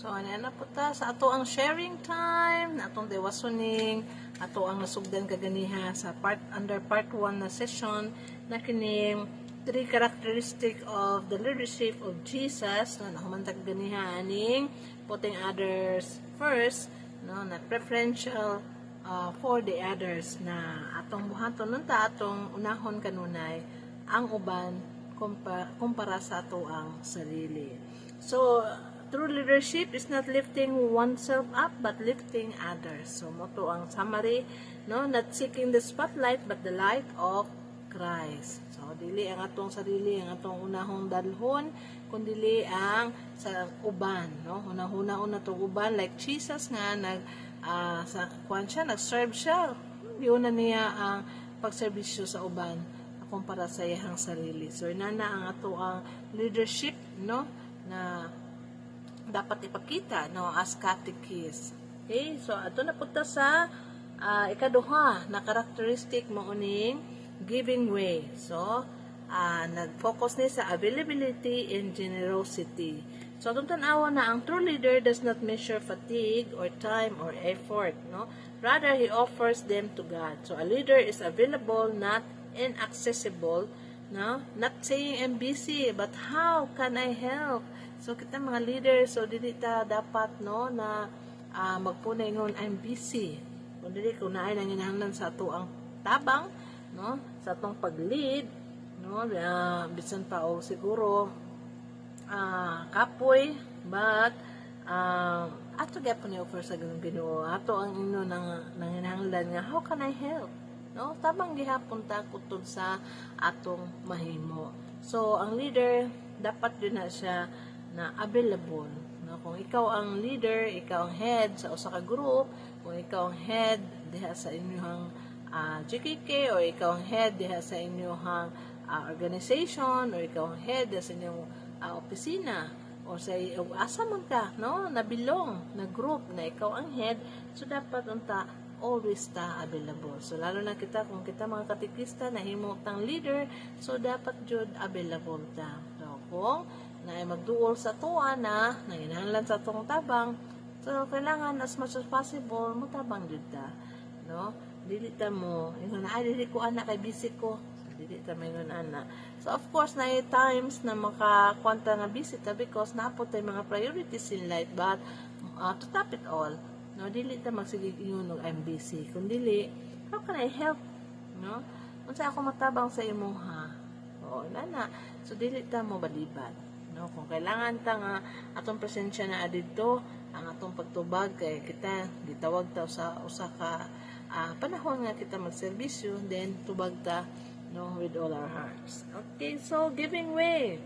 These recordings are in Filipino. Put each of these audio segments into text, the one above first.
So, ano na po ta sa ato ang sharing time, na atong diwasoning, ato ang nasugdan kaganiha sa under part 1 na session, na kining 3 characteristic of the leadership of Jesus, no, nahumantag ganiha aning putting others first, no, na preferential for the others, na atong buhaton nun ta, atong unahon kanunay ang uban kumpara sa ato ang sarili. So, true leadership is not lifting oneself up, but lifting others. So, moto ang summary, no? Not seeking the spotlight, but the light of Christ. So, dili ang atong sarili, ang atong unahong dalhon, kundili ang sa uban, no? Una-una itong uban, like Jesus nga, sa kwan siya, nag-serve siya. Iuna niya ang pagserbisyo sa uban, kumpara sa iyang sarili. So, inana ang ato ang leadership, no? Na dapat ipakita, no, as catechist. Okay, so ato na punta sa ikaduha na characteristic mo uning giving way. So, nag-focus ni sa availability and generosity. So, atong tanawa na ang true leader does not measure fatigue or time or effort, no? Rather, he offers them to God. So, a leader is available, not inaccessible, no? Not saying I'm busy, but how can I help? So, kita mga leader, so dili ta dapat, no, na magpunay ngon I'm busy. Kung dili, kung naay nanginahanglan sa ato ang tabang, no, sa atong pag-lead, no, bisan pa o siguro kapoy, but ato gyapon ni offer sa Ginoo, ato ang ino nanginahanglan nga how can I help, no, tabang gihapon ta kutob sa atong mahimo. So ang leader dapat din na siya na available, no? Kung ikaw ang leader, ikaw ang head sa usa ka group, kung ikaw ang head diha sa inyong GKK, o ikaw ang head diha sa inyong organization, o ikaw ang head diha sa inyong opisina, o sa asa man ka, no, nabilong na group na ikaw ang head, so dapat unta always ta available. So lalo na kita, kung kita mga katekista na himutang leader, so dapat jud available ta. So kung na magduol sa tuwa na nanginahanglan sa tong tabang, so kailangan as much as possible mo tabang jud ta, no, dili ta mo ingon na dili ko ana kay busy ko, dili ta maingon ana. So of course na times na makakwanta nga busy ta because naapot tay mga priorities in life, but to top it all, no, dili ta magsige ingon og I'm busy, kun dili how can I help, no, unsa ako matabang sa imuha, o nana, so dili ta mo balibad, no. Kung kailangan ta nga atong presensya na adito, ang atong pagtubag kay kita gitawag ta sa usa ka panahon nga kita magserbisyo, then tubag ta, no, with all our hearts. Okay, so giving way.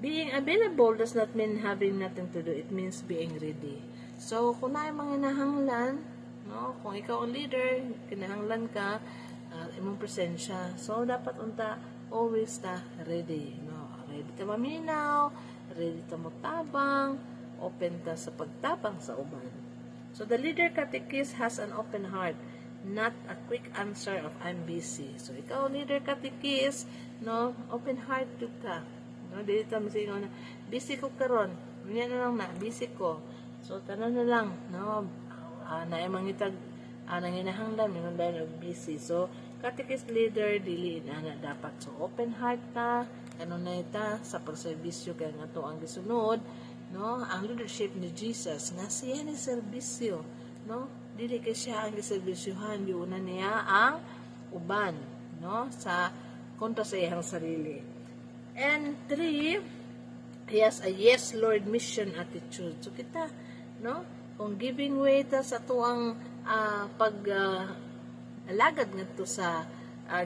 Being available does not mean having nothing to do. It means being ready. So, kung na mga nahanglan, no, kung ikaw ang leader, kinahanglan ka, imong presensya. So, dapat unta always ta ready, no. Ready ta maminaw, ready ta motabang, open ta sa pagtabang sa uban. So, the leader catechist has an open heart, not a quick answer of I'm busy. So, ikaw leader catechist, no, open heart jud ka. No, dili ta masingon na busy ko karon. Unya na lang na busy ko. So, tanan na lang, no, na mangitag nanginahanglan mingon dahil busy. So, catechist leader dili na dapat. So, open heart ta, kanunay ta sa pagserbisyo kay nga to ang gisunod, no, ang leadership ni Jesus nga siya ni serbisyo, no, dili kay siya ang giserbisyuhan, diuna niya ang uban, no, sa kontra sa iyang sarili. And 3, he has a yes Lord mission attitude. So kita, no, kung giving way ta sa tuang alagad ngadto sa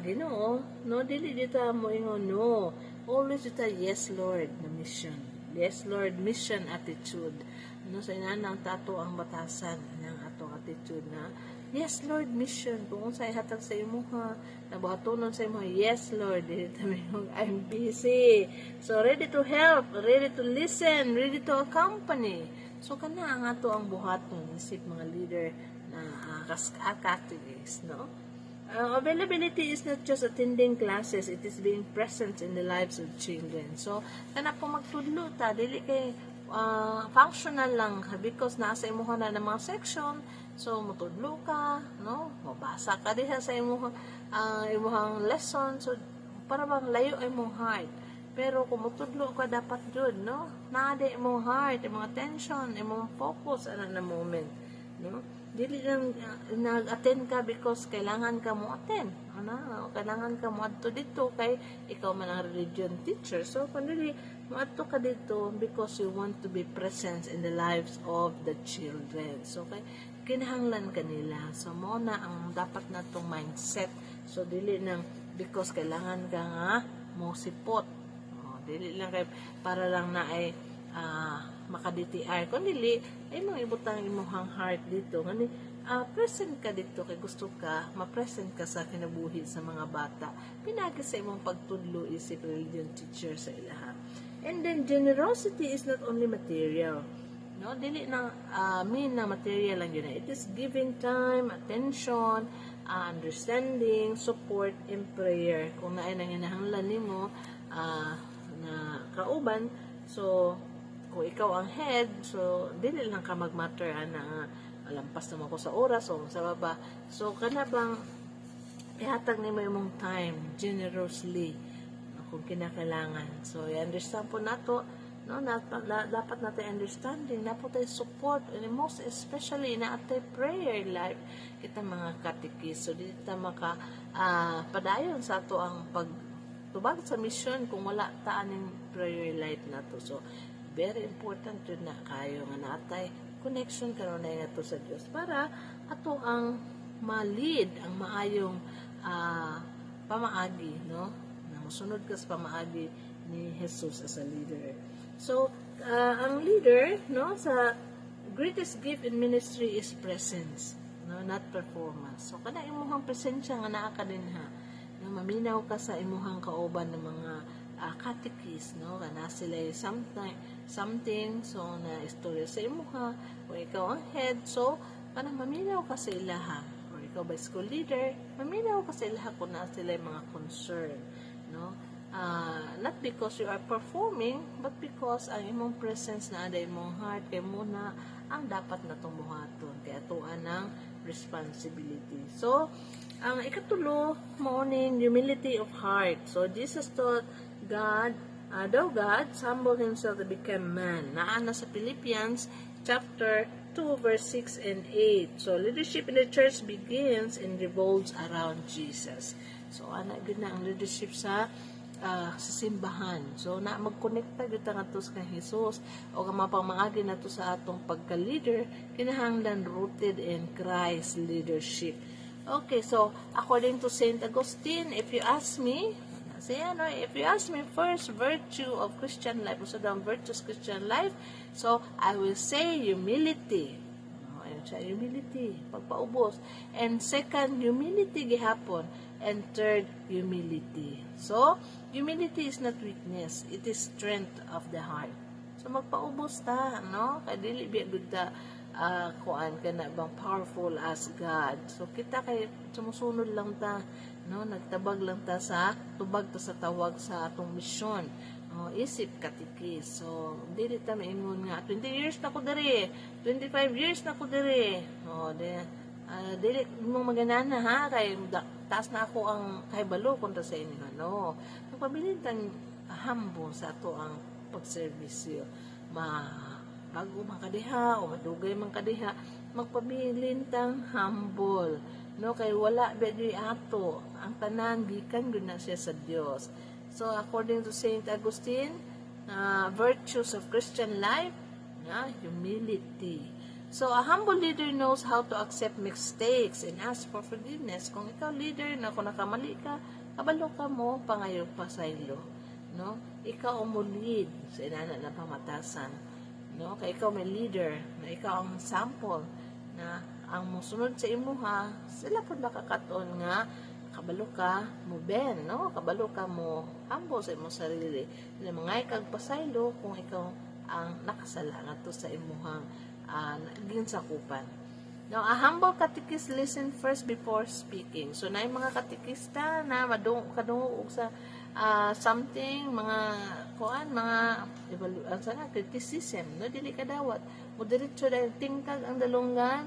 Ginoo, no, dili dita mo ingon no, always dita yes Lord na mission, yes Lord mission attitude, no, sa inanang tato ang batasan ng atong attitude na yes Lord mission, kung sa ihatag sa imuha nabuhatonon sa imuha, yes Lord, dili ta yung I'm busy, so ready to help, ready to listen, ready to accompany. So kana ang ato ang buhaton isip mga leader na catechist, no. Availability is not just attending classes, it is being present in the lives of children. So kana po magtudlo ta, dili kay functional lang because nasa imuha na ng mga section, so mutudlo ka, no, mabasa ka diha sa imuhang lesson, so para bang layo imong heart. Pero kung mutudlo ka dapat jud, no, naade imong heart, imong attention, imong focus ana na moment, no. Dili lang nag-attend ka because kailangan ka mo attend. Ano? Kailangan ka mo adto dito kay ikaw man ang religion teacher. So, kundi mo adto ka dito because you want to be present in the lives of the children. So, kay kinahanglan kanila. So, mo na ang dapat natong mindset. So, dili nang because kailangan ka nga mo sipot. Dili lang kay para lang na ay makaditiar kung dili ay mga ibutang imuhang heart dito ngani present ka dito kay gusto ka ma-present ka sa kinabuhi sa mga bata pinagi sa imong pagtudlo isip religion teacher sa ilaha. And then generosity is not only material, no, dili na mean na material lang yun, it is giving time, attention, understanding, support, and prayer. Kung naay nanginahanglan nimo na kauban, so kung ikaw ang head, so dili lang ka magmatter na lampas naman ko sa oras o sa baba. So kana bang ihatag nimo imong time generously kung kinakailangan. So i-understand po nato, no, dapat natin understanding, dapat tayo support, and most especially na atay prayer life kita mga katikis. So dili ta maka padayon sa ato ang pagtubag sa mission kung wala ta aning prayer life nato. So very important yun na kayo nga natay connection karon na nato sa Dios para ato ang ma-lead ang maayong pamaagi, no, na mosunod ka sa pamaagi ni Jesus as a leader. So ang leader, no, sa greatest gift in ministry is presence, no, not performance. So kana imuhang presensya nga naa ka dinha, no, maminaw ka sa imuhang kauban ng mga katikis, no, kana sila something so na istorya sa imuha o ikaw ang head, so kana maminaw ka sa ilaha, or ikaw ba school leader, maminaw ka sa ilaha kung na sila mga concern, no, not because you are performing but because ang imong presence na ada imong heart kay muna ang dapat natong buhaton kay atuan ng responsibility. So ang ikatulo morning, humility of heart. So Jesus taught though God humbled himself to become man. Naana sa Philippians chapter 2 verse 6 and 8. So leadership in the church begins and revolves around Jesus. So ana gid na ang leadership sa simbahan. So na magkonekta gyud ta ngadto sa Jesus o mapamangagi nato sa atong pagka-leader kinahanglan rooted in Christ leadership. Okay, so according to Saint Augustine, if you ask me first virtue of Christian life, so the virtues Christian life, so I will say humility. Ayun siya, humility, pagpaubos. And second, humility gihapon. And third, humility. So, humility is not weakness, it is strength of the heart. So, magpaubos ta, no? Kaya dili biya good ta kuan ka na bang powerful as God. So, kita kay sumusunod lang ta, no, nagtabag lang ta sa tubag ta sa tawag sa atong misyon, isip katikis. So dili ta maingon nga 20 years na ko diri, 25 years na ko diri, dili mo maganana ha kay taas na ako ang kahibalo kontra sa inyo, no, magpabilin tang humble sa ato ang pagserbisyo, bago man kadiha o madugay man kadiha, magpabilin tang humble, no, kay wala bedi ato ang tanan gikan gud na siya sa Dios. So according to Saint Augustine, virtues of Christian life, humility. So a humble leader knows how to accept mistakes and ask for forgiveness. Kung ikaw leader na kung nakamali ka, kabalo ka mo pangayong pasaylo, no, ikaw ang mo lead sa inana na pamatasan, no, kay ikaw may leader na ikaw ang sample na ang musunod sa imuha, sila po nakakaton nga kabalo ka mo ben, no, kabalo ka mo humble sa imong sarili, na mga ikag pasaylo kung ikaw ang nakasala ngadto sa imuhang ginsakupan. Now, a humble katikis listen first before speaking. So na mga katikista na kadungog sa something, mga kuan, mga criticism, no, dili ka dawat mo diretso dahil tingkag ang dalunggan,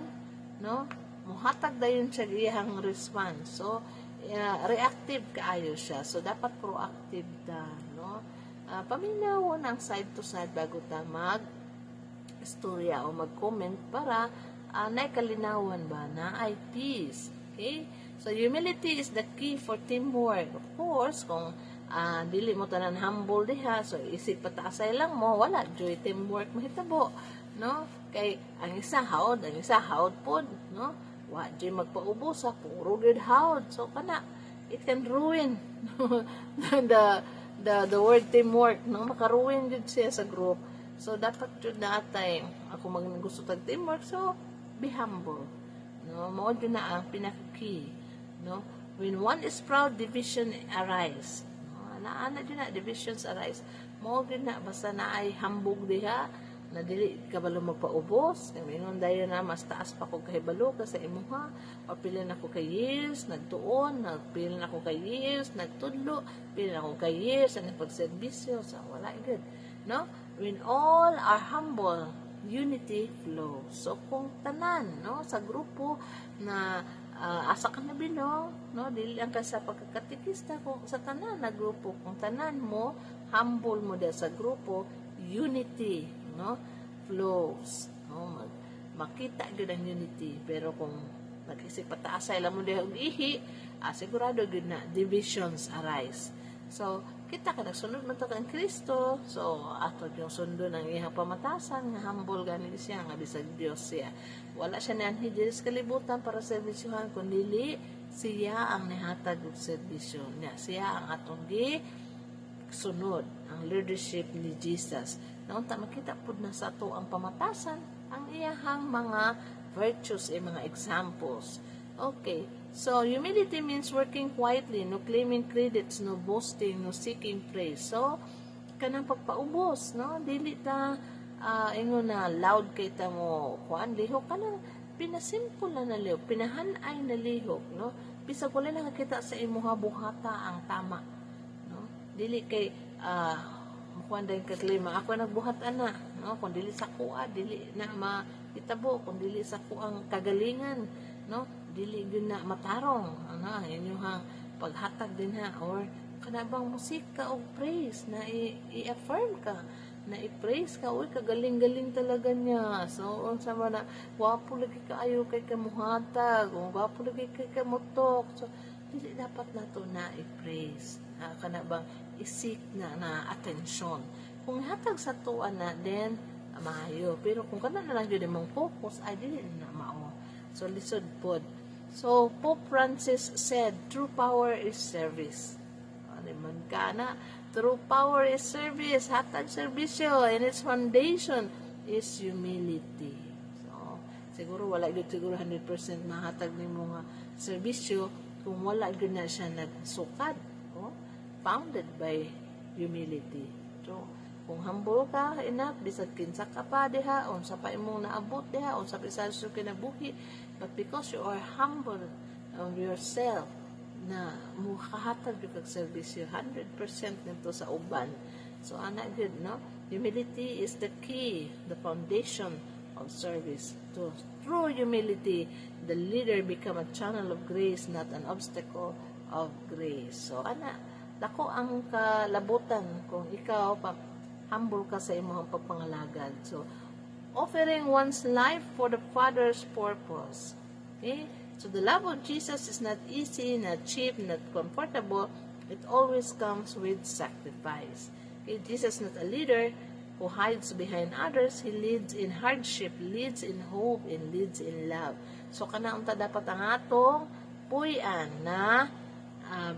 no, muhatag dayon siya iyang response. So reactive kaayo siya, so dapat proactive ta, no. Paminawon ang side to side bago ta mag istorya o mag-comment para naikalinawan ba na ay peace. Okay? So, humility is the key for teamwork. Of course, kung dili mo tanan humble diha, so isip pataasay lang mo, wala, joy teamwork mahitabo. No? Kay, ang isa hawd pod, no? Wa, joy magpaubos sa puro good hawd. So, kana, it can ruin the word teamwork, no? Makaruin jud siya sa group. So, dapat yun na atay, ako gusto tag teamwork, so, be humble. No? Mao yun na ang pinaka-key. No? When one is proud, division arise. No? Naana yun na, divisions arise. Mao yun na, basta na ay hambog diha, na dili kabalo magpaubos, kamingon dayon na mas taas pa ko kahibalo ka sa imuha, o pila na ko kay years, nagtuon, pila na ko kay years, nagtudlo, pila na ko kay years, ang pagserbisyo, so wala good. No? When all are humble, unity flows. So, kung tanan, no, sa grupo na asa ka na bilong, no, dili lang ka sa pagkakatikista, kung sa tanan na grupo, kung tanan mo, humble mo dahil sa grupo, unity, no, flows. No, makita gud ang unity. Pero kung nag-isip pataasay lang mo dahil ihi, sigurado gud na divisions arise. So, kita ka nagsunod man to kang Kristo. So, ato yung sundo ng iyang pamatasan, nga humble gani siya, nga bisag Dios siya. Wala siya niyanhi diri sa kalibutan para servisyohan, kundi siya ang nihatag og serbisyo niya. Siya ang atong sunod, ang leadership ni Jesus. Naunta makita pud na sa ato ang pamatasan, ang iyahang mga virtues, mga examples. Okay. So, humility means working quietly, no claiming credits, no boasting, no seeking praise. So, kanang pagpaubos, no? Dili ta, ingon na loud kay ta mo, kuan, lihok, kanang pinasimple na lihok, pinahanay na lihok, no? Bisag wala lang kita sa imuha buhata ang tama, no? Dili kay, kuan dahil kaklima, ako nagbuhat ana, no? Kung dili sa kuha, dili na makitabo, kung dili sa kuang kagalingan, no? Dili yun na matarong, ano, inyong paghatag din ha, or kanabang musika o praise, na i-affirm ka, na i-praise ka, uy, kagaling-galing talaga niya. So, unsa man na, wapo lagi kaayo kay kamuhatag, o wapo lagi kay kamutok. So, dili dapat na to na i-praise, kanabang isik na atensyon. Kung hatag sa tuwa na, then, maayo. Pero kung kana na lang yun mong focus, ay dili na mao. So, lisod pod. So, Pope Francis said, true power is service. Aliman ka na, true power is service, hatag serbisyo, and its foundation is humility. So, siguro wala yun, siguro 100% mahatag ni mga serbisyo kung wala yun na siya nagsukad. Oh? Founded by humility. So, kung humble ka, enough, bisag kinsa ka pa diha, unsa pa imong naabot diha, unsa pa sa kinabuhi, but because you are humble of yourself, na mukahatag yung kag-servisyo, 100% nito sa uban. So, anak good, no? Humility is the key, the foundation of service. So, through humility, the leader become a channel of grace, not an obstacle of grace. So, anak, dako ang kalabutan kung ikaw humble ka sa imong pagpangalagad. So, offering one's life for the Father's purpose. Okay? So, the love of Jesus is not easy, not cheap, not comfortable. It always comes with sacrifice. Okay? Jesus is not a leader who hides behind others. He leads in hardship, leads in hope, and leads in love. So, kanaunta dapat ang atong puyan na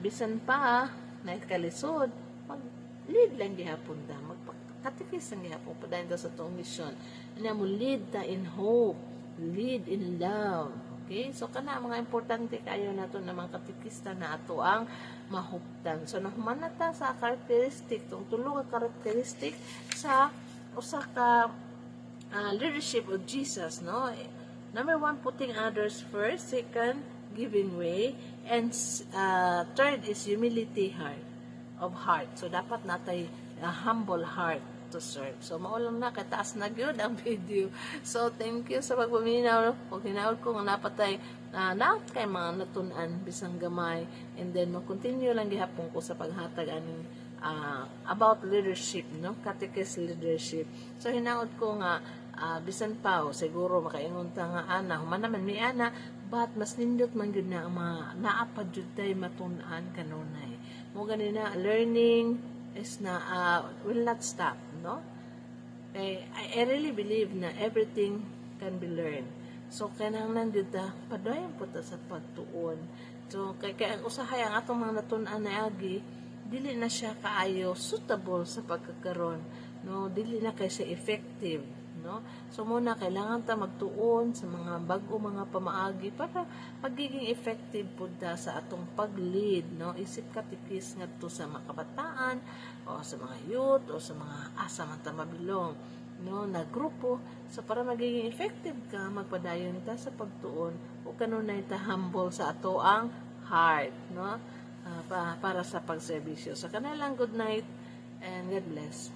bisan pa na ikalisod, mag-lead lang gihapon ta, magpakatikis lang gihapon pa dahil sa itong mission. Ano mo, lead ta in hope, lead in love. Okay? So, kana mga importante kayo na ito na mga katikista na ato ang mahuptan. So, nahuman na ta sa karakteristik, itong tulong karakteristik sa usa ka leadership of Jesus, no? Number 1, putting others first. Second, giving way. And third is humility heart. of heart. So dapat natay humble heart to serve. So maulang na kay taas na gyud ang video. So thank you sa pagpaminaw. Ug hinaut ko nga napatay naot kay mga natun-an bisang gamay, and then mo-continue lang gihapon ko sa paghatag aning about leadership, no? Catechist leadership. So hinaut ko nga bisan pa siguro makaingon ta nga ana human naman mi ana, but mas nindot man gyud na ang mga naapad jud tay matun-an kanunay. Mo ganina learning is will not stop, no? I really believe na everything can be learned. So kinahanglan jud ta padayon po ta sa pagtuon. So kay ang usahay ang atong mga natun-an na agi, dili na siya kaayo suitable sa pagkakaroon, no? Dili na kay siya effective, no? So muna kailangan ta magtuon sa mga bag-o mga pamaagi para magiging effective pud ta sa atong pag-lead, no? Isip katikis ngadto sa mga kabataan o sa mga youth o sa mga asa man ta mabilong, no, na grupo. So para magiging effective ka, magpadayon ta sa pagtuon o kanunay ta humble sa ato ang heart, no? Para sa pagserbisyo. So kanalang good night and God bless.